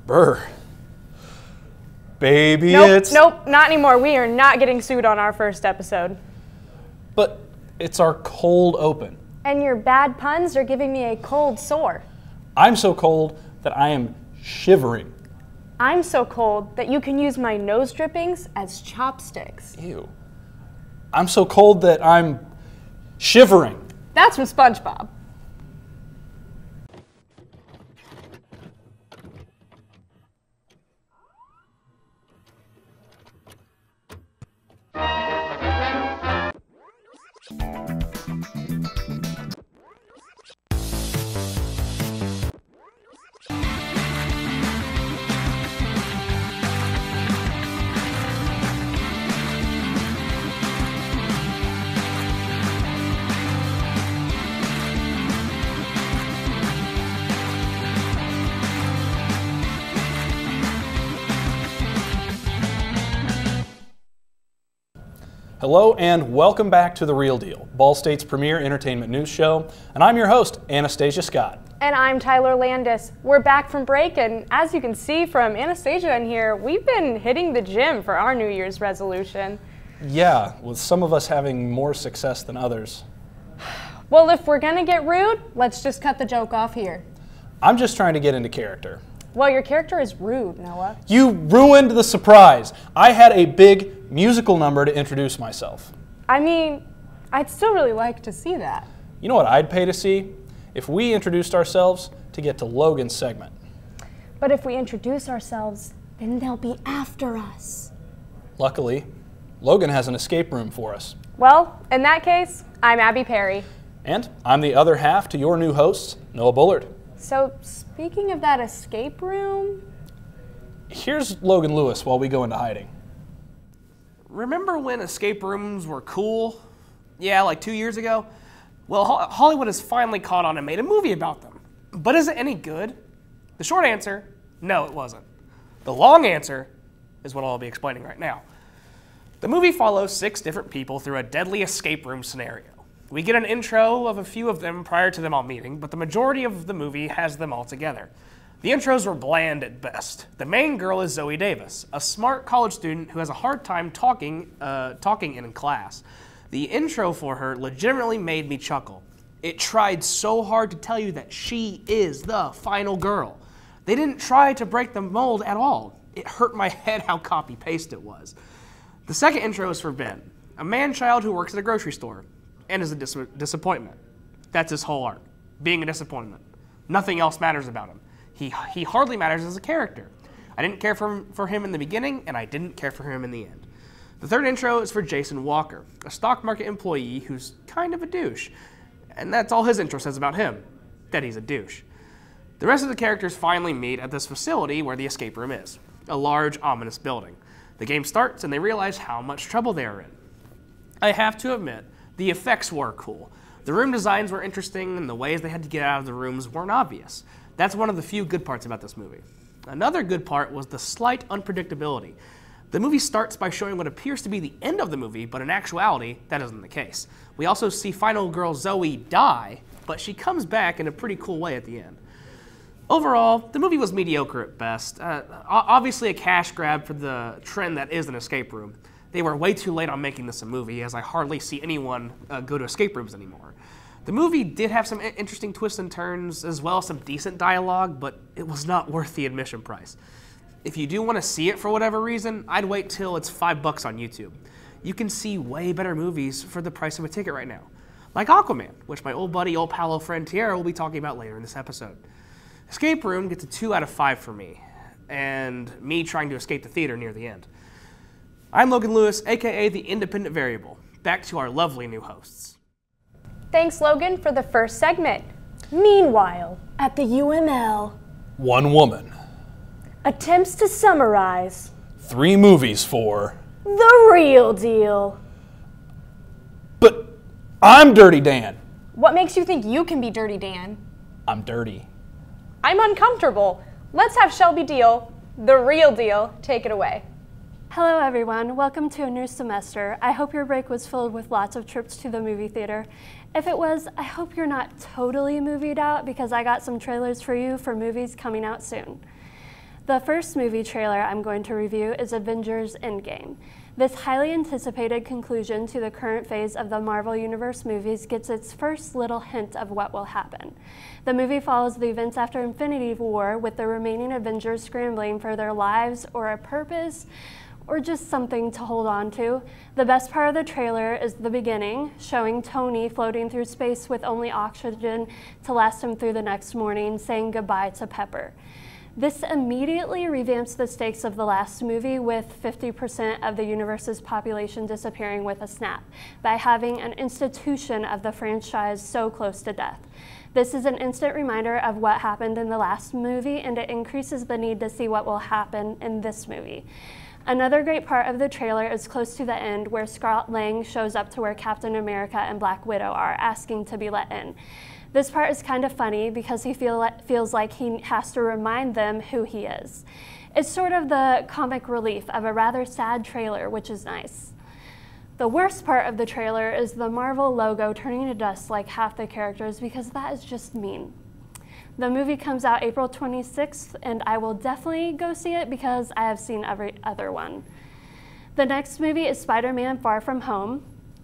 Brr. Baby, Nope, not anymore. We are not getting sued on our first episode. But it's our cold open. And your bad puns are giving me a cold sore. I'm so cold that I am shivering. I'm so cold that you can use my nose drippings as chopsticks. Ew. I'm so cold that I'm shivering. That's from SpongeBob. Hello and welcome back to The Real Deal, Ball State's premier entertainment news show, and I'm your host, Anastasia Scott. And I'm Tyler Landis. We're back from break, and as you can see from Anastasia in here, we've been hitting the gym for our New Year's resolution. Yeah, with some of us having more success than others. Well, if we're gonna get rude, let's just cut the joke off here. I'm just trying to get into character. Well, your character is rude, Noah. You ruined the surprise. I had a big musical number to introduce myself. I mean, I'd still really like to see that. You know what I'd pay to see? If we introduced ourselves to get to Logan's segment. But if we introduce ourselves, then they'll be after us. Luckily, Logan has an escape room for us. Well, in that case, I'm Abby Perry. And I'm the other half to your new host, Noah Bullard. So, speaking of that escape room... Here's Logan Lewis while we go into hiding. Remember when escape rooms were cool? Yeah, like 2 years ago? Well, Hollywood has finally caught on and made a movie about them. But is it any good? The short answer, no, it wasn't. The long answer is what I'll be explaining right now. The movie follows 6 different people through a deadly escape room scenario. We get an intro of a few of them prior to them all meeting, but the majority of the movie has them all together. The intros were bland at best. The main girl is Zoe Davis, a smart college student who has a hard time talking in class. The intro for her legitimately made me chuckle. It tried so hard to tell you that she is the final girl. They didn't try to break the mold at all. It hurt my head how copy-paste it was. The second intro is for Ben, a man-child who works at a grocery store and is a disappointment. That's his whole arc, being a disappointment. Nothing else matters about him. He hardly matters as a character. I didn't care for him in the beginning, and I didn't care for him in the end. The third intro is for Jason Walker, a stock market employee who's kind of a douche. And that's all his intro says about him, that he's a douche. The rest of the characters finally meet at this facility where the escape room is, a large, ominous building. The game starts, and they realize how much trouble they are in. I have to admit, the effects were cool. The room designs were interesting, and the ways they had to get out of the rooms weren't obvious. That's one of the few good parts about this movie. Another good part was the slight unpredictability. The movie starts by showing what appears to be the end of the movie, but in actuality, that isn't the case. We also see final girl Zoe die, but she comes back in a pretty cool way at the end. Overall, the movie was mediocre at best. Obviously a cash grab for the trend that is an escape room. They were way too late on making this a movie, as I hardly see anyone go to escape rooms anymore. The movie did have some interesting twists and turns, as well as some decent dialogue, but it was not worth the admission price. If you do want to see it for whatever reason, I'd wait till it's $5 on YouTube. You can see way better movies for the price of a ticket right now. Like Aquaman, which my old buddy, old pal friend Tierra will be talking about later in this episode. Escape Room gets a 2 out of 5 for me, and me trying to escape the theater near the end. I'm Logan Lewis, aka The Independent Variable. Back to our lovely new hosts. Thanks, Logan, for the first segment. Meanwhile, at the UML, One woman. attempts to summarize 3 movies for... The Real Deal. But I'm Dirty Dan. What makes you think you can be Dirty Dan? I'm dirty. I'm uncomfortable. Let's have Shelby Deal, The Real Deal, take it away. Hello everyone, welcome to a new semester. I hope your break was filled with lots of trips to the movie theater. If it was, I hope you're not totally movied out because I got some trailers for you for movies coming out soon. The first movie trailer I'm going to review is Avengers Endgame. This highly anticipated conclusion to the current phase of the Marvel Universe movies gets its first little hint of what will happen. The movie follows the events after Infinity War, with the remaining Avengers scrambling for their lives or a purpose, or just something to hold on to. The best part of the trailer is the beginning, showing Tony floating through space with only oxygen to last him through the next morning, saying goodbye to Pepper. This immediately revamps the stakes of the last movie, with 50% of the universe's population disappearing with a snap, by having an institution of the franchise so close to death. This is an instant reminder of what happened in the last movie, and it increases the need to see what will happen in this movie. Another great part of the trailer is close to the end, where Scott Lang shows up to where Captain America and Black Widow are, asking to be let in. This part is kind of funny because he feels like he has to remind them who he is. It's sort of the comic relief of a rather sad trailer, which is nice. The worst part of the trailer is the Marvel logo turning to dust like half the characters, because that is just mean. The movie comes out April 26th, and I will definitely go see it because I have seen every other one. The next movie is Spider-Man: Far From Home.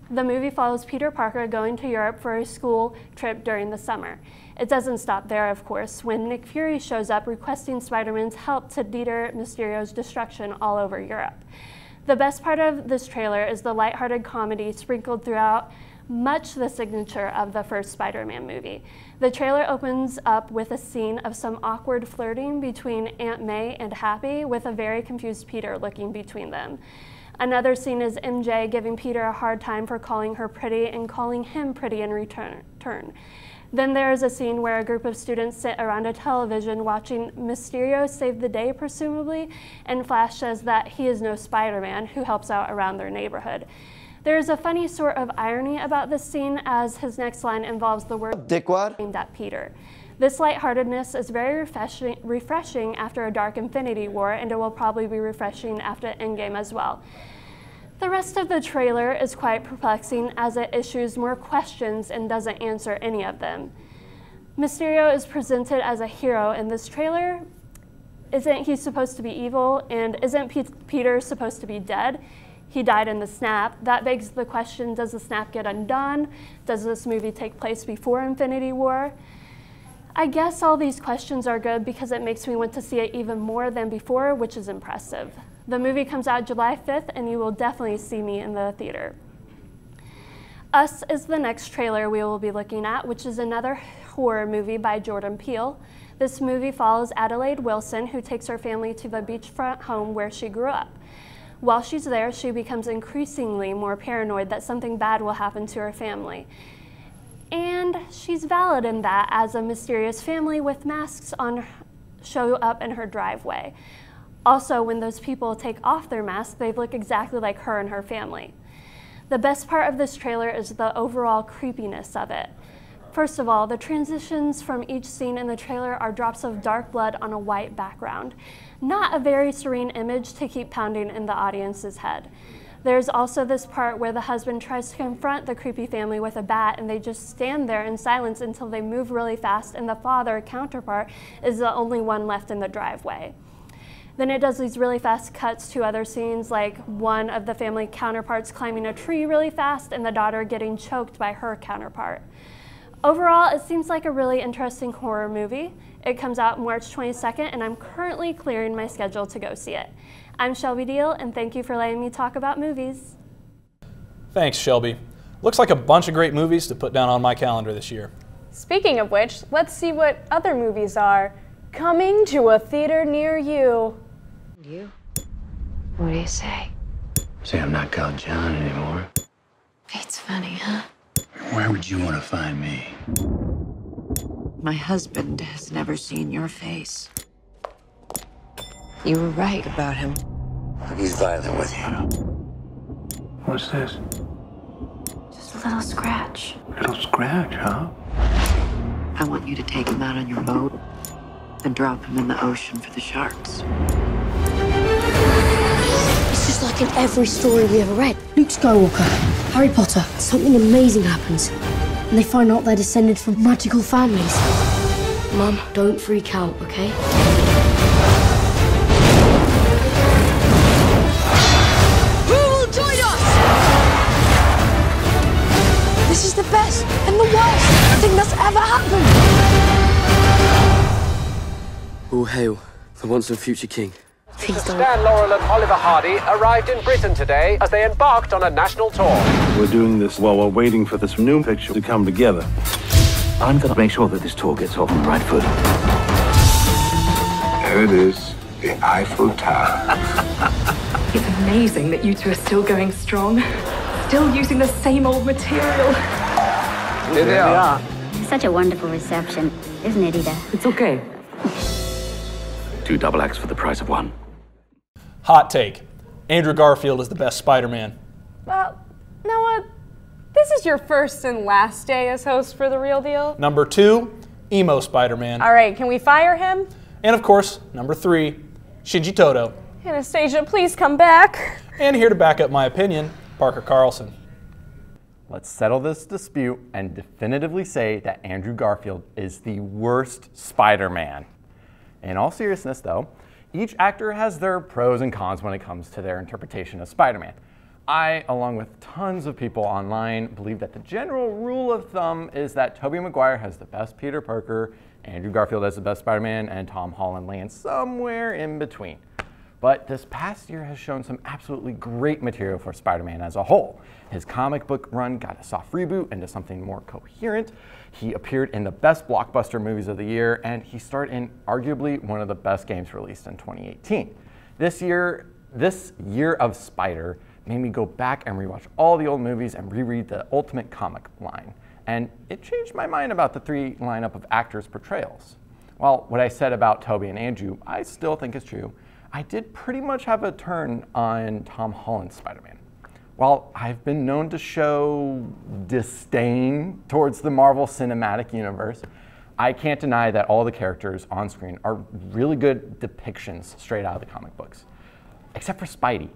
The movie follows Peter Parker going to Europe for a school trip during the summer. It doesn't stop there, of course, when Nick Fury shows up requesting Spider-Man's help to deter Mysterio's destruction all over Europe. The best part of this trailer is the lighthearted comedy sprinkled throughout, much the signature of the first Spider-Man movie. The trailer opens up with a scene of some awkward flirting between Aunt May and Happy, with a very confused Peter looking between them. Another scene is MJ giving Peter a hard time for calling her pretty and calling him pretty in return. Then there is a scene where a group of students sit around a television watching Mysterio save the day, presumably, and Flash says that he is no Spider-Man who helps out around their neighborhood. There is a funny sort of irony about this scene, as his next line involves the word dickwad aimed at Peter. This lightheartedness is very refreshing after a dark Infinity War, and it will probably be refreshing after Endgame as well. The rest of the trailer is quite perplexing, as it issues more questions and doesn't answer any of them. Mysterio is presented as a hero in this trailer. Isn't he supposed to be evil? And isn't Peter supposed to be dead? He died in the snap. That begs the question, does the snap get undone? Does this movie take place before Infinity War? I guess all these questions are good because it makes me want to see it even more than before, which is impressive. The movie comes out July 5th, and you will definitely see me in the theater. Us is the next trailer we will be looking at, which is another horror movie by Jordan Peele. This movie follows Adelaide Wilson, who takes her family to the beachfront home where she grew up. While she's there, she becomes increasingly more paranoid that something bad will happen to her family. And she's valid in that, as a mysterious family with masks on show up in her driveway. Also, when those people take off their masks, they look exactly like her and her family. The best part of this trailer is the overall creepiness of it. First of all, the transitions from each scene in the trailer are drops of dark blood on a white background. Not a very serene image to keep pounding in the audience's head. There's also this part where the husband tries to confront the creepy family with a bat, and they just stand there in silence until they move really fast, and the father counterpart is the only one left in the driveway. Then it does these really fast cuts to other scenes, like one of the family counterparts climbing a tree really fast and the daughter getting choked by her counterpart. Overall, it seems like a really interesting horror movie. It comes out March 22nd, and I'm currently clearing my schedule to go see it. I'm Shelby Deal, and thank you for letting me talk about movies. Thanks, Shelby. Looks like a bunch of great movies to put down on my calendar this year. Speaking of which, let's see what other movies are coming to a theater near you. You? What do you say? Say I'm not called John anymore. It's funny, huh? Where would you want to find me? My husband has never seen your face. You were right about him. He's violent with you. What's this? Just a little scratch. Little scratch, huh? I want you to take him out on your boat and drop him in the ocean for the sharks. It's just like in every story we ever read. Luke Skywalker, Harry Potter, something amazing happens. And they find out they're descended from magical families. Mum, don't freak out, okay? hail the once and future king. Please don't. Stan Laurel and Oliver Hardy arrived in Britain today as they embarked on a national tour. We're doing this while we're waiting for this new picture to come together. I'm gonna make sure that this tour gets off on the right foot. There it is, the Eiffel Tower. It's amazing that you two are still going strong. Still using the same old material. Here they are. Such a wonderful reception, isn't it, Ida? It's okay. 2 double acts for the price of 1. Hot take. Andrew Garfield is the best Spider-Man. Well, Noah, this is your first and last day as host for The Real Deal. Number 2, emo Spider-Man. All right, can we fire him? And of course, number 3, Shinji Toto. Anastasia, please come back. And here to back up my opinion, Parker Carlson. Let's settle this dispute and definitively say that Andrew Garfield is the worst Spider-Man. In all seriousness, though, each actor has their pros and cons when it comes to their interpretation of Spider-Man. I, along with tons of people online, believe that the general rule of thumb is that Tobey Maguire has the best Peter Parker, Andrew Garfield has the best Spider-Man, and Tom Holland lands somewhere in between. But this past year has shown some absolutely great material for Spider-Man as a whole. His comic book run got a soft reboot into something more coherent. He appeared in the best blockbuster movies of the year, and he starred in arguably one of the best games released in 2018. This year of Spider made me go back and rewatch all the old movies and reread the Ultimate Comic line. And it changed my mind about the 3 lineup of actors' portrayals. While what I said about Tobey and Andrew, I still think is true, I did pretty much have a turn on Tom Holland's Spider-Man. While I've been known to show disdain towards the Marvel Cinematic Universe, I can't deny that all the characters on screen are really good depictions straight out of the comic books. Except for Spidey.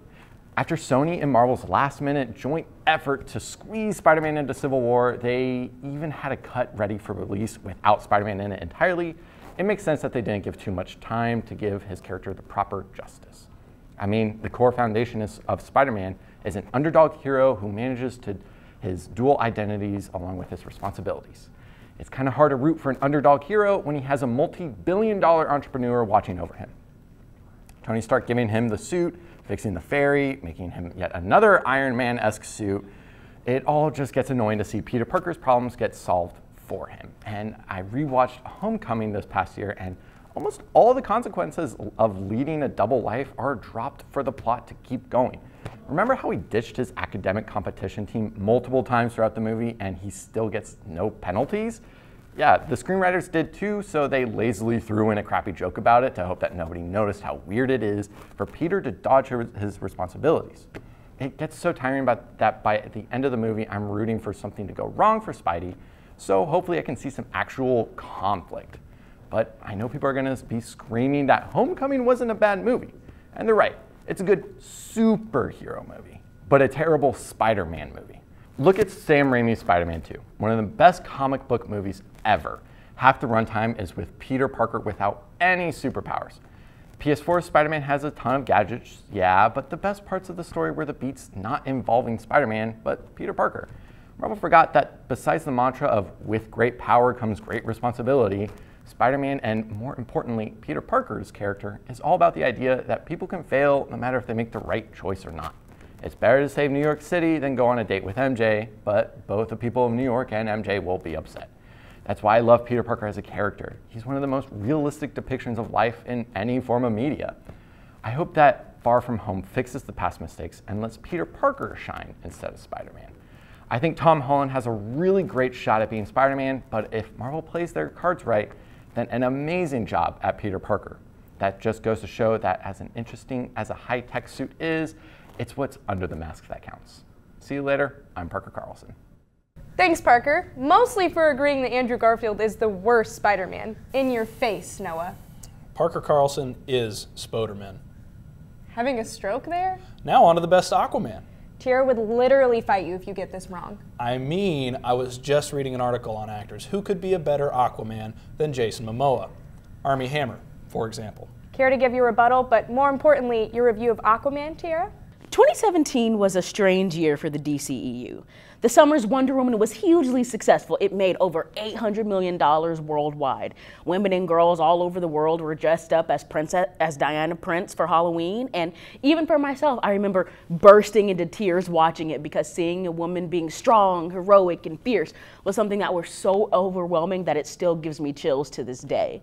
After Sony and Marvel's last-minute joint effort to squeeze Spider-Man into Civil War, they even had a cut ready for release without Spider-Man in it entirely. It makes sense that they didn't give too much time to give his character the proper justice. I mean, the core foundation of Spider-Man is an underdog hero who manages his dual identities along with his responsibilities. It's kind of hard to root for an underdog hero when he has a multi-billion-dollar entrepreneur watching over him. Tony Stark giving him the suit, fixing the ferry, making him yet another Iron Man-esque suit. It all just gets annoying to see Peter Parker's problems get solved for him. And I rewatched Homecoming this past year, and almost all the consequences of leading a double life are dropped for the plot to keep going. Remember how he ditched his academic competition team multiple times throughout the movie and he still gets no penalties? Yeah, the screenwriters did too, so they lazily threw in a crappy joke about it to hope that nobody noticed how weird it is for Peter to dodge his responsibilities. It gets so tiring that by the end of the movie, I'm rooting for something to go wrong for Spidey, so hopefully I can see some actual conflict. But I know people are gonna be screaming that Homecoming wasn't a bad movie, and they're right. It's a good superhero movie, but a terrible Spider-Man movie. Look at Sam Raimi's Spider-Man 2, one of the best comic book movies ever. Half the runtime is with Peter Parker without any superpowers. PS4 Spider-Man has a ton of gadgets, yeah, but the best parts of the story were the beats not involving Spider-Man, but Peter Parker. Marvel forgot that besides the mantra of with great power comes great responsibility, Spider-Man, and more importantly, Peter Parker's character, is all about the idea that people can fail no matter if they make the right choice or not. It's better to save New York City than go on a date with MJ, but both the people of New York and MJ will be upset. That's why I love Peter Parker as a character. He's one of the most realistic depictions of life in any form of media. I hope that Far From Home fixes the past mistakes and lets Peter Parker shine instead of Spider-Man. I think Tom Holland has a really great shot at being Spider-Man, but if Marvel plays their cards right, then an amazing job at Peter Parker. That just goes to show that as interesting as a high-tech suit is, it's what's under the mask that counts. See you later. I'm Parker Carlson. Thanks, Parker. Mostly for agreeing that Andrew Garfield is the worst Spider-Man. In your face, Noah. Parker Carlson is Spoderman. Having a stroke there? Now on to the best Aquaman. Tierra would literally fight you if you get this wrong. I mean, I was just reading an article on actors who could be a better Aquaman than Jason Momoa. Armie Hammer, for example. Care to give your rebuttal, but more importantly, your review of Aquaman, Tierra? 2017 was a strange year for the DCEU. The summer's Wonder Woman was hugely successful. It made over $800 million worldwide. Women and girls all over the world were dressed up as Diana Prince for Halloween. And even for myself, I remember bursting into tears watching it because seeing a woman being strong, heroic, and fierce was something that was so overwhelming that it still gives me chills to this day.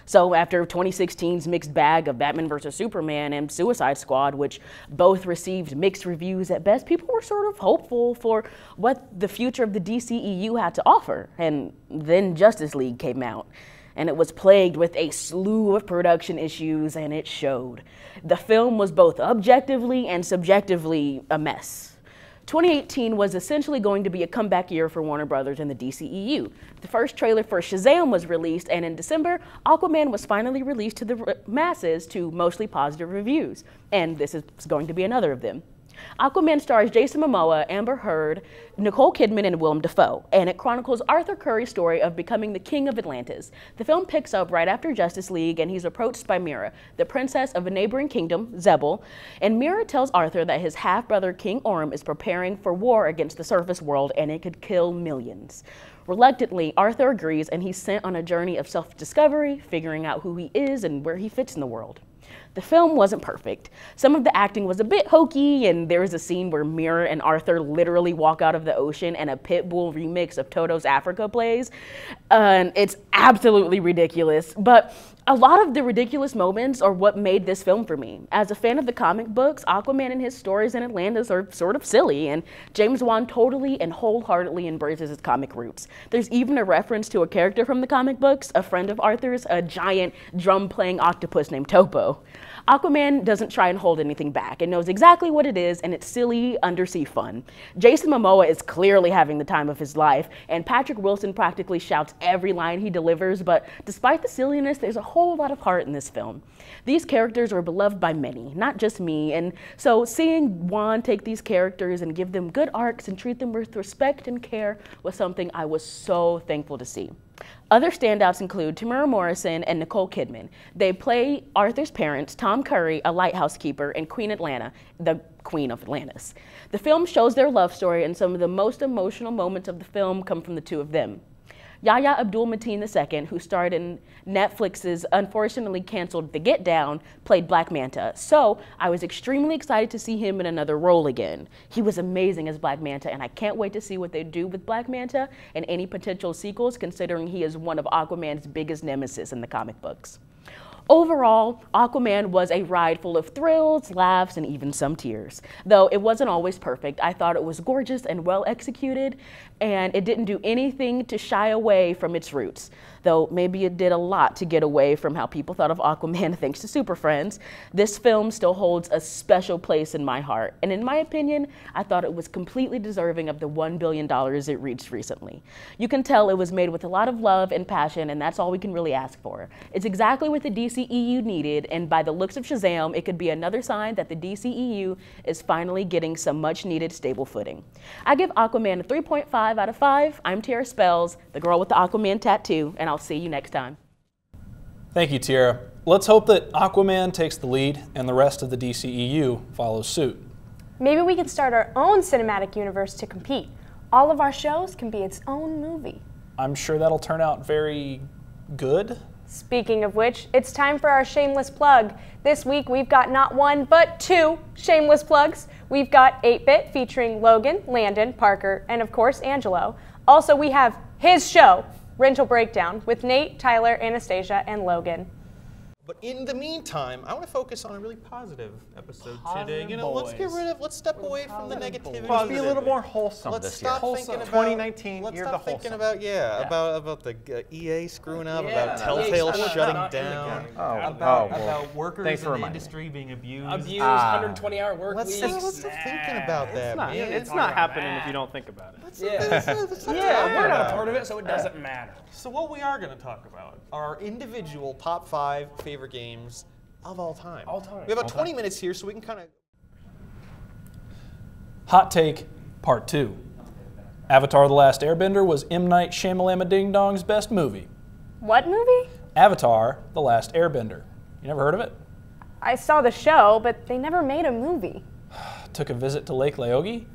So after 2016's mixed bag of Batman vs. Superman and Suicide Squad, which both received mixed reviews at best, people were sort of hopeful for what the future of the DCEU had to offer. And then Justice League came out, and it was plagued with a slew of production issues, and it showed. The film was both objectively and subjectively a mess. 2018 was essentially going to be a comeback year for Warner Brothers and the DCEU. The first trailer for Shazam was released, and in December, Aquaman was finally released to the masses to mostly positive reviews. And this is going to be another of them. Aquaman stars Jason Momoa, Amber Heard, Nicole Kidman, and Willem Dafoe, and it chronicles Arthur Curry's story of becoming the king of Atlantis. The film picks up right after Justice League, and he's approached by Mera, the princess of a neighboring kingdom, Zebel, and Mera tells Arthur that his half-brother King Orm is preparing for war against the surface world, and it could kill millions. Reluctantly, Arthur agrees, and he's sent on a journey of self-discovery, figuring out who he is and where he fits in the world. The film wasn't perfect. Some of the acting was a bit hokey, and there was a scene where Mera and Arthur literally walk out of the ocean and a Pitbull remix of Toto's Africa plays. And it's absolutely ridiculous, but a lot of the ridiculous moments are what made this film for me. As a fan of the comic books, Aquaman and his stories in Atlantis are sort of silly, and James Wan totally and wholeheartedly embraces his comic roots. There's even a reference to a character from the comic books, a friend of Arthur's, a giant drum-playing octopus named Topo. Aquaman doesn't try and hold anything back. It knows exactly what it is, and it's silly undersea fun. Jason Momoa is clearly having the time of his life, and Patrick Wilson practically shouts every line he delivers, but despite the silliness, there's a whole lot of heart in this film. These characters are beloved by many, not just me, and so seeing Wan take these characters and give them good arcs and treat them with respect and care was something I was so thankful to see. Other standouts include Tamara Morrison and Nicole Kidman. They play Arthur's parents, Tom Curry, a lighthouse keeper, and Queen Atlanta, the Queen of Atlantis. The film shows their love story, and some of the most emotional moments of the film come from the two of them. Yahya Abdul-Mateen II, who starred in Netflix's unfortunately canceled The Get Down, played Black Manta. So I was extremely excited to see him in another role again. He was amazing as Black Manta, and I can't wait to see what they do with Black Manta and any potential sequels, considering he is one of Aquaman's biggest nemesis in the comic books. Overall, Aquaman was a ride full of thrills, laughs, and even some tears. Though it wasn't always perfect, I thought it was gorgeous and well executed, and it didn't do anything to shy away from its roots. Though maybe it did a lot to get away from how people thought of Aquaman thanks to Super Friends, this film still holds a special place in my heart. And in my opinion, I thought it was completely deserving of the $1 billion it reached recently. You can tell it was made with a lot of love and passion, and that's all we can really ask for. It's exactly what the DCEU needed, and by the looks of Shazam, it could be another sign that the DCEU is finally getting some much needed stable footing. I give Aquaman a 3.5 out of 5. I'm Tiara Spells, the girl with the Aquaman tattoo, and I'll see you next time. Thank you, Tiara. Let's hope that Aquaman takes the lead and the rest of the DCEU follows suit. Maybe we can start our own cinematic universe to compete. All of our shows can be its own movie. I'm sure that'll turn out very good. Speaking of which, it's time for our shameless plug. This week we've got not one, but two shameless plugs. We've got 8-Bit featuring Logan, Landon, Parker, and of course Angelo. Also we have his show, Rental Breakdown, with Nate, Tyler, Anastasia, and Logan. But in the meantime, I want to focus on a really positive episode today. You know, boys. let's step away from the negativity. Let's be a little more wholesome let's this year. stop thinking about 2019. Let's year stop of the thinking wholesome. about the EA screwing up, about Telltale shutting down, about workers Thanks for in the reminding industry being abused. 120-hour work weeks. Let's stop thinking about that, man. It's not happening if you don't think about it. We're not a part of it, so it doesn't matter. So what we are going to talk about are our individual top 5 favorite games of all time. We have about 20 minutes here, so we can kind of... Hot Take Part 2. Avatar The Last Airbender was M. Night Shyamalama Ding Dong's best movie. What movie? Avatar The Last Airbender. You never heard of it? I saw the show, but they never made a movie. took a visit to Lake Laogai?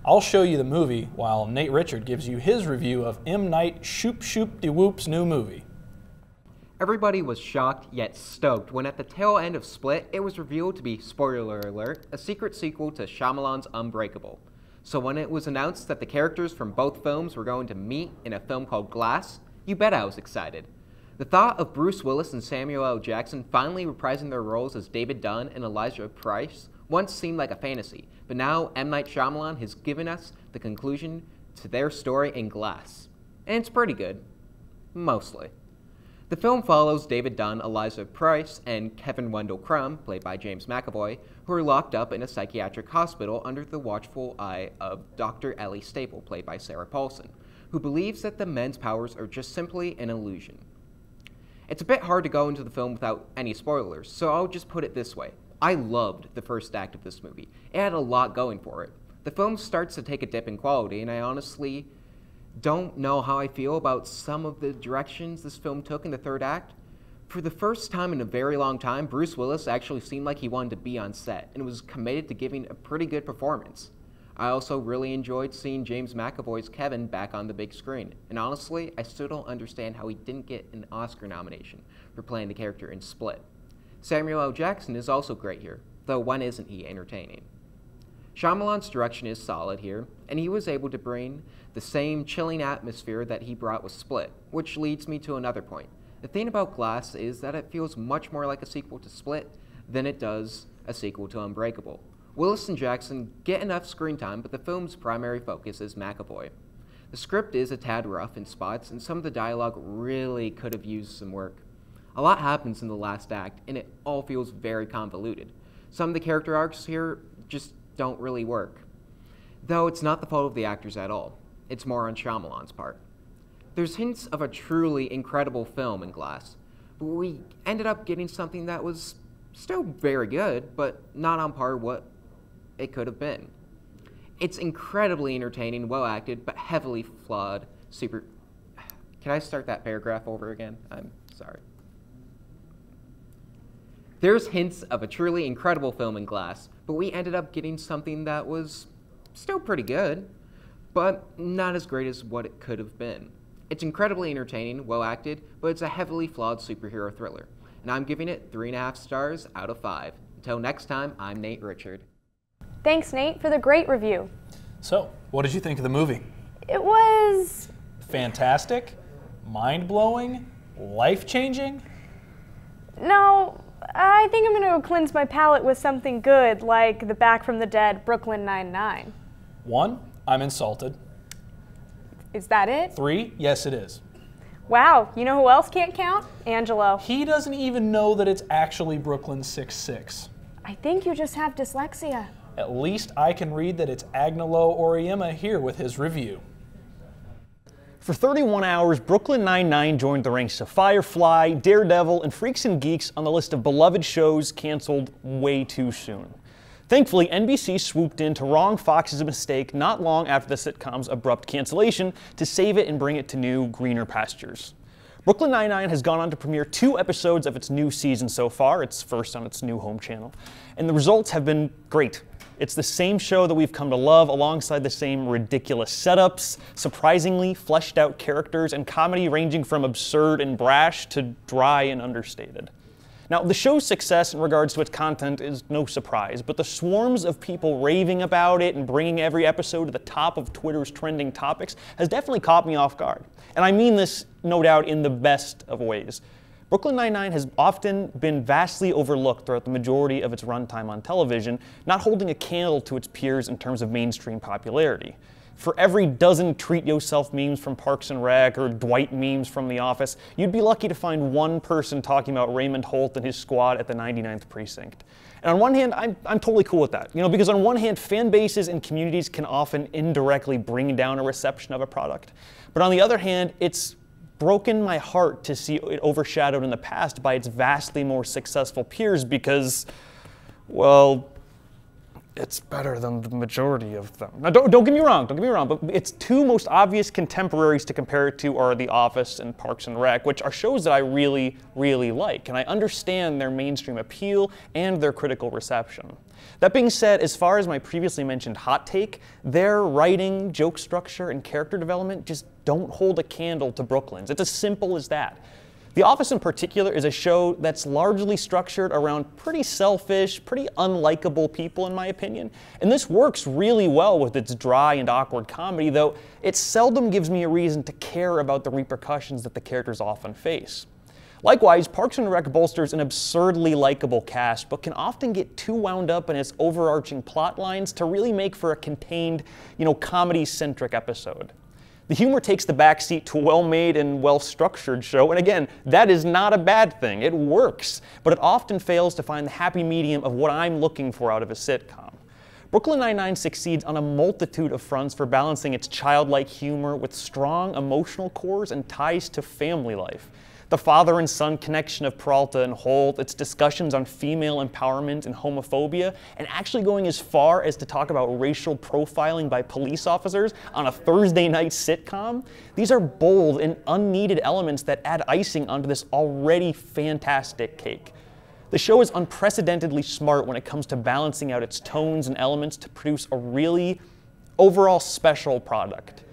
I'll show you the movie while Nate Richard gives you his review of M. Night Shoop-Shoop-de-Whoop's new movie. Everybody was shocked yet stoked when at the tail end of Split, it was revealed to be, spoiler alert, a secret sequel to Shyamalan's Unbreakable. So when it was announced that the characters from both films were going to meet in a film called Glass, you bet I was excited. The thought of Bruce Willis and Samuel L. Jackson finally reprising their roles as David Dunn and Elijah Price once seemed like a fantasy, but now M. Night Shyamalan has given us the conclusion to their story in Glass. And it's pretty good. Mostly. The film follows David Dunn, Elijah Price, and Kevin Wendell Crumb, played by James McAvoy, who are locked up in a psychiatric hospital under the watchful eye of Dr. Ellie Staple, played by Sarah Paulson, who believes that the men's powers are just simply an illusion. It's a bit hard to go into the film without any spoilers, so I'll just put it this way. I loved the first act of this movie. It had a lot going for it. The film starts to take a dip in quality, and I honestly don't know how I feel about some of the directions this film took in the third act. For the first time in a very long time, Bruce Willis actually seemed like he wanted to be on set and was committed to giving a pretty good performance. I also really enjoyed seeing James McAvoy's Kevin back on the big screen, and honestly, I still don't understand how he didn't get an Oscar nomination for playing the character in Split. Samuel L. Jackson is also great here, though when isn't he entertaining? Shyamalan's direction is solid here, and he was able to bring the same chilling atmosphere that he brought with Split, which leads me to another point. The thing about Glass is that it feels much more like a sequel to Split than it does a sequel to Unbreakable. Willis and Jackson get enough screen time, but the film's primary focus is McAvoy. The script is a tad rough in spots, and some of the dialogue really could have used some work. A lot happens in the last act, and it all feels very convoluted. Some of the character arcs here just don't really work. Though it's not the fault of the actors at all. It's more on Shyamalan's part. There's hints of a truly incredible film in Glass, but we ended up getting something that was still very good, but not on par with what it could have been. It's incredibly entertaining, well acted, but heavily flawed, super... Can I start that paragraph over again? I'm sorry. There's hints of a truly incredible film in Glass, but we ended up getting something that was still pretty good, but not as great as what it could have been. It's incredibly entertaining, well acted, but it's a heavily flawed superhero thriller, and I'm giving it 3.5 stars out of 5. Until next time, I'm Nate Richard. Thanks, Nate, for the great review. So, what did you think of the movie? It was... fantastic? Mind-blowing? Life-changing? No, I think I'm going to cleanse my palate with something good, like the Back from the Dead Brooklyn Nine-Nine. 1, I'm insulted. Is that it? 3, yes it is. Wow, you know who else can't count? Angelo. He doesn't even know that it's actually Brooklyn 6-6. I think you just have dyslexia. At least I can read that it's Agnolo Oriema here with his review. For 31 hours, Brooklyn Nine-Nine joined the ranks of Firefly, Daredevil, and Freaks and Geeks on the list of beloved shows canceled way too soon. Thankfully, NBC swooped in to wrong Fox's mistake not long after the sitcom's abrupt cancellation to save it and bring it to new, greener pastures. Brooklyn Nine-Nine has gone on to premiere 2 episodes of its new season so far, its first on its new home channel, and the results have been great. It's the same show that we've come to love alongside the same ridiculous setups, surprisingly fleshed out characters, and comedy ranging from absurd and brash to dry and understated. Now, the show's success in regards to its content is no surprise, but the swarms of people raving about it and bringing every episode to the top of Twitter's trending topics has definitely caught me off guard. And I mean this, no doubt, in the best of ways. Brooklyn Nine-Nine has often been vastly overlooked throughout the majority of its runtime on television, not holding a candle to its peers in terms of mainstream popularity. For every dozen treat-yourself memes from Parks and Rec or Dwight memes from The Office, you'd be lucky to find one person talking about Raymond Holt and his squad at the 99th Precinct. And on one hand, I'm totally cool with that. Because on one hand, fan bases and communities can often indirectly bring down a reception of a product. But on the other hand, it's broken my heart to see it overshadowed in the past by its vastly more successful peers because, well, it's better than the majority of them. Now, don't get me wrong, but its two most obvious contemporaries to compare it to are The Office and Parks and Rec, which are shows that I really, really like, and I understand their mainstream appeal and their critical reception. That being said, as far as my previously mentioned hot take, their writing, joke structure, and character development just don't hold a candle to Brooklyn's. It's as simple as that. The Office in particular is a show that's largely structured around pretty selfish, pretty unlikable people in my opinion, and this works really well with its dry and awkward comedy, though it seldom gives me a reason to care about the repercussions that the characters often face. Likewise, Parks and Rec bolsters an absurdly likable cast, but can often get too wound up in its overarching plot lines to really make for a contained, comedy-centric episode. The humor takes the backseat to a well-made and well-structured show, and again, that is not a bad thing. It works, but it often fails to find the happy medium of what I'm looking for out of a sitcom. Brooklyn Nine-Nine succeeds on a multitude of fronts for balancing its childlike humor with strong emotional cores and ties to family life. The father and son connection of Peralta and Holt, its discussions on female empowerment and homophobia, and actually going as far as to talk about racial profiling by police officers on a Thursday night sitcom, these are bold and unneeded elements that add icing onto this already fantastic cake. The show is unprecedentedly smart when it comes to balancing out its tones and elements to produce a really overall special product.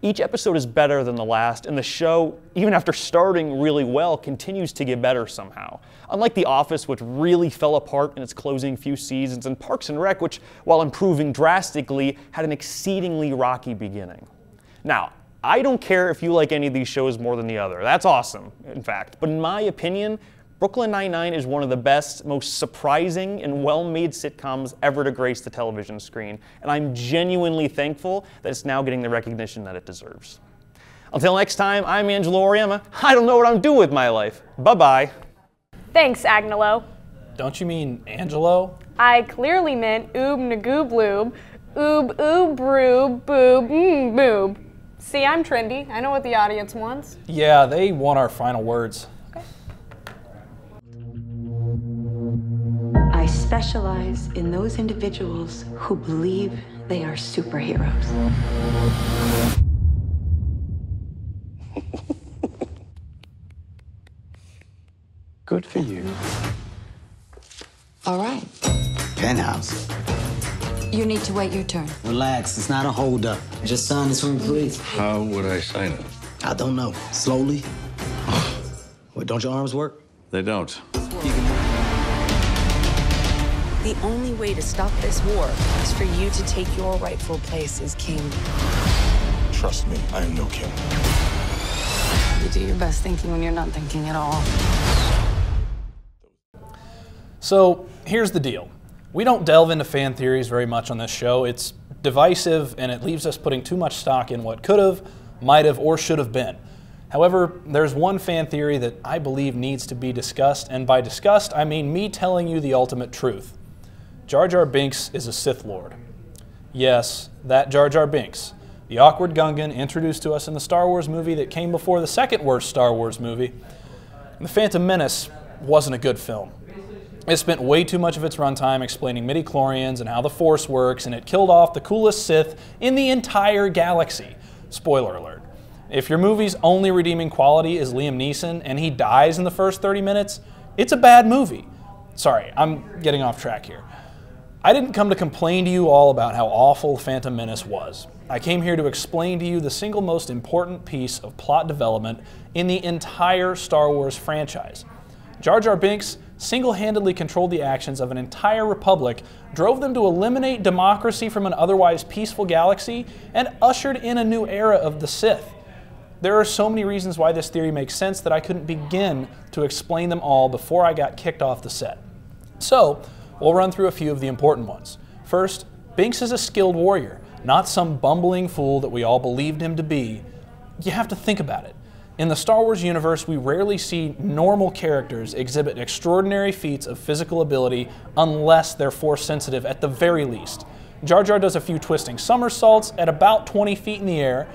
Each episode is better than the last, and the show, even after starting really well, continues to get better somehow. Unlike The Office, which really fell apart in its closing few seasons, and Parks and Rec, which, while improving drastically, had an exceedingly rocky beginning. Now, I don't care if you like any of these shows more than the other. That's awesome, in fact. But in my opinion, Brooklyn Nine-Nine is one of the best, most surprising, and well-made sitcoms ever to grace the television screen, and I'm genuinely thankful that it's now getting the recognition that it deserves. Until next time, I'm Angelo Auriemma. I don't know what I'm doing with my life. Bye-bye. Thanks, Agnolo. Don't you mean Angelo? I clearly meant oob nagoob loob, oob oob broob boob boob. See, I'm trendy. I know what the audience wants. Yeah, they want our final words. I specialize in those individuals who believe they are superheroes. Good for you. All right. Penthouse. You need to wait your turn. Relax, it's not a holdup. Just sign this one, please. How would I sign it? I don't know. Slowly. What, don't your arms work? They don't. The only way to stop this war is for you to take your rightful place as king. Trust me, I am no king. You do your best thinking when you're not thinking at all. So here's the deal. We don't delve into fan theories very much on this show. It's divisive and it leaves us putting too much stock in what could have, might have, or should have been. However, there's one fan theory that I believe needs to be discussed, and by discussed, I mean me telling you the ultimate truth. Jar Jar Binks is a Sith Lord. Yes, that Jar Jar Binks, the awkward Gungan introduced to us in the Star Wars movie that came before the second worst Star Wars movie. The Phantom Menace wasn't a good film. It spent way too much of its runtime explaining midi-chlorians and how the Force works, and it killed off the coolest Sith in the entire galaxy. Spoiler alert. If your movie's only redeeming quality is Liam Neeson and he dies in the first 30 minutes, it's a bad movie. Sorry, I'm getting off track here. I didn't come to complain to you all about how awful Phantom Menace was. I came here to explain to you the single most important piece of plot development in the entire Star Wars franchise. Jar Jar Binks single-handedly controlled the actions of an entire republic, drove them to eliminate democracy from an otherwise peaceful galaxy, and ushered in a new era of the Sith. There are so many reasons why this theory makes sense that I couldn't begin to explain them all before I got kicked off the set. So, we'll run through a few of the important ones. First, Binks is a skilled warrior, not some bumbling fool that we all believed him to be. You have to think about it. In the Star Wars universe, we rarely see normal characters exhibit extraordinary feats of physical ability unless they're Force sensitive at the very least. Jar Jar does a few twisting somersaults at about 20 feet in the air.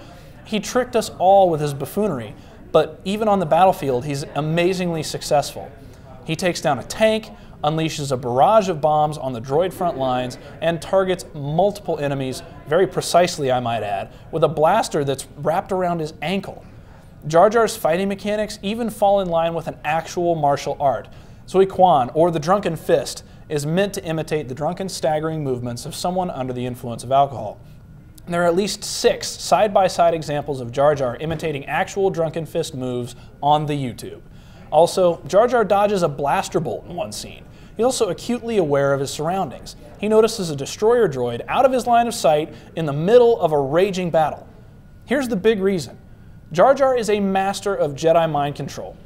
He tricked us all with his buffoonery, but even on the battlefield, he's amazingly successful. He takes down a tank, unleashes a barrage of bombs on the droid front lines, and targets multiple enemies, very precisely I might add, with a blaster that's wrapped around his ankle. Jar Jar's fighting mechanics even fall in line with an actual martial art. Sui Quan, or the Drunken Fist, is meant to imitate the drunken, staggering movements of someone under the influence of alcohol. There are at least 6 side-by-side examples of Jar Jar imitating actual Drunken Fist moves on the YouTube. Also, Jar Jar dodges a blaster bolt in one scene. He's also acutely aware of his surroundings. He notices a destroyer droid out of his line of sight in the middle of a raging battle. Here's the big reason. Jar Jar is a master of Jedi mind control.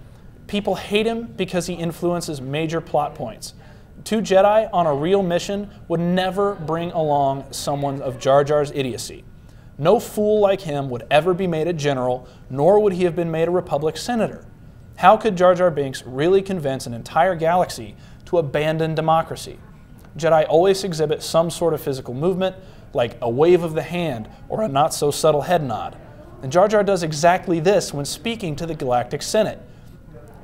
People hate him because he influences major plot points. 2 Jedi on a real mission would never bring along someone of Jar Jar's idiocy. No fool like him would ever be made a general, nor would he have been made a Republic senator. How could Jar Jar Binks really convince an entire galaxy to abandon democracy? Jedi always exhibit some sort of physical movement, like a wave of the hand or a not-so-subtle head nod. And Jar Jar does exactly this when speaking to the Galactic Senate.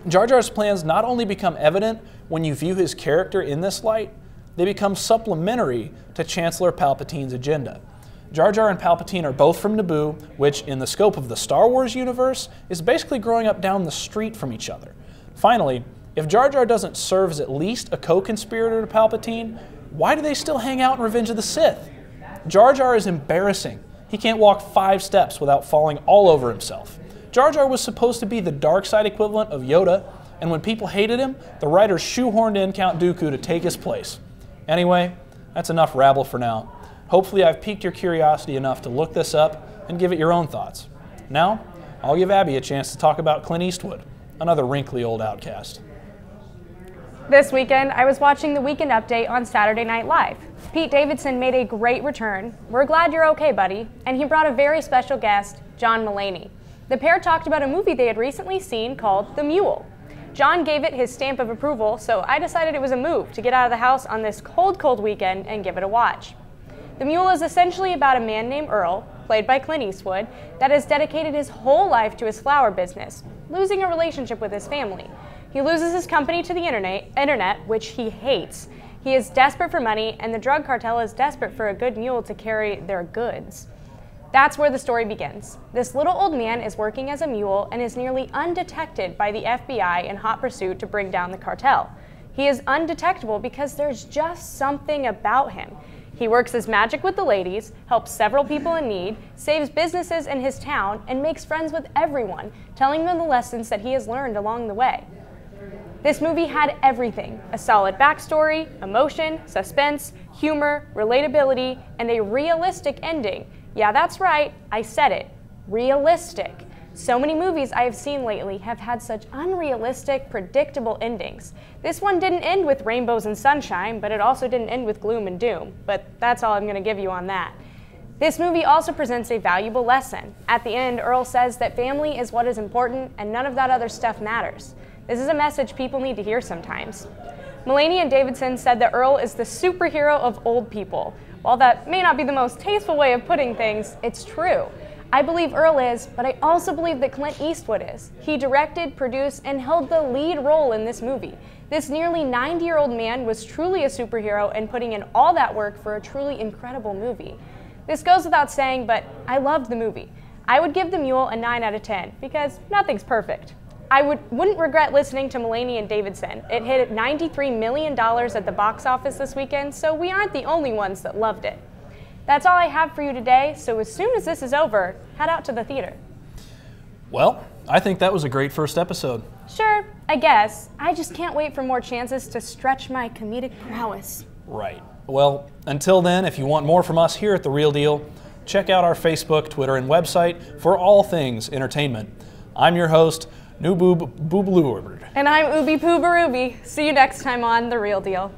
Jar Jar's plans not only become evident when you view his character in this light, they become supplementary to Chancellor Palpatine's agenda. Jar Jar and Palpatine are both from Naboo, which, in the scope of the Star Wars universe, is basically growing up down the street from each other. Finally, if Jar Jar doesn't serve as at least a co-conspirator to Palpatine, why do they still hang out in Revenge of the Sith? Jar Jar is embarrassing. He can't walk 5 steps without falling all over himself. Jar Jar was supposed to be the dark side equivalent of Yoda, and when people hated him, the writers shoehorned in Count Dooku to take his place. Anyway, that's enough rabble for now. Hopefully I've piqued your curiosity enough to look this up and give it your own thoughts. Now, I'll give Abby a chance to talk about Clint Eastwood, another wrinkly old outcast. This weekend, I was watching the Weekend Update on Saturday Night Live. Pete Davidson made a great return. We're glad you're okay, buddy. And he brought a very special guest, John Mulaney. The pair talked about a movie they had recently seen called The Mule. John gave it his stamp of approval, so I decided it was a move to get out of the house on this cold weekend and give it a watch. The Mule is essentially about a man named Earl, played by Clint Eastwood, that has dedicated his whole life to his flower business, losing a relationship with his family. He loses his company to the internet, which he hates. He is desperate for money, and the drug cartel is desperate for a good mule to carry their goods. That's where the story begins. This little old man is working as a mule and is nearly undetected by the FBI in hot pursuit to bring down the cartel. He is undetectable because there's just something about him. He works his magic with the ladies, helps several people in need, saves businesses in his town, and makes friends with everyone, telling them the lessons that he has learned along the way. This movie had everything: a solid backstory, emotion, suspense, humor, relatability, and a realistic ending. Yeah, that's right, I said it. Realistic. So many movies I have seen lately have had such unrealistic, predictable endings. This one didn't end with rainbows and sunshine, but it also didn't end with gloom and doom. But that's all I'm going to give you on that. This movie also presents a valuable lesson. At the end, Earl says that family is what is important and none of that other stuff matters. This is a message people need to hear sometimes. Mulaney and Davidson said that Earl is the superhero of old people. While that may not be the most tasteful way of putting things, it's true. I believe Earl is, but I also believe that Clint Eastwood is. He directed, produced, and held the lead role in this movie. This nearly 90-year-old man was truly a superhero and putting in all that work for a truly incredible movie. This goes without saying, but I loved the movie. I would give The Mule a 9 out of 10 because nothing's perfect. I wouldn't regret listening to Mulaney and Davidson. It hit $93 million at the box office this weekend, so we aren't the only ones that loved it. That's all I have for you today, so as soon as this is over, head out to the theater. Well, I think that was a great first episode. Sure, I guess. I just can't wait for more chances to stretch my comedic prowess. Right. Well, until then, if you want more from us here at The Real Deal, check out our Facebook, Twitter, and website for all things entertainment. I'm your host, New Boob Boobaloo. And I'm Ooby Poobarooby. See you next time on The Real Deal.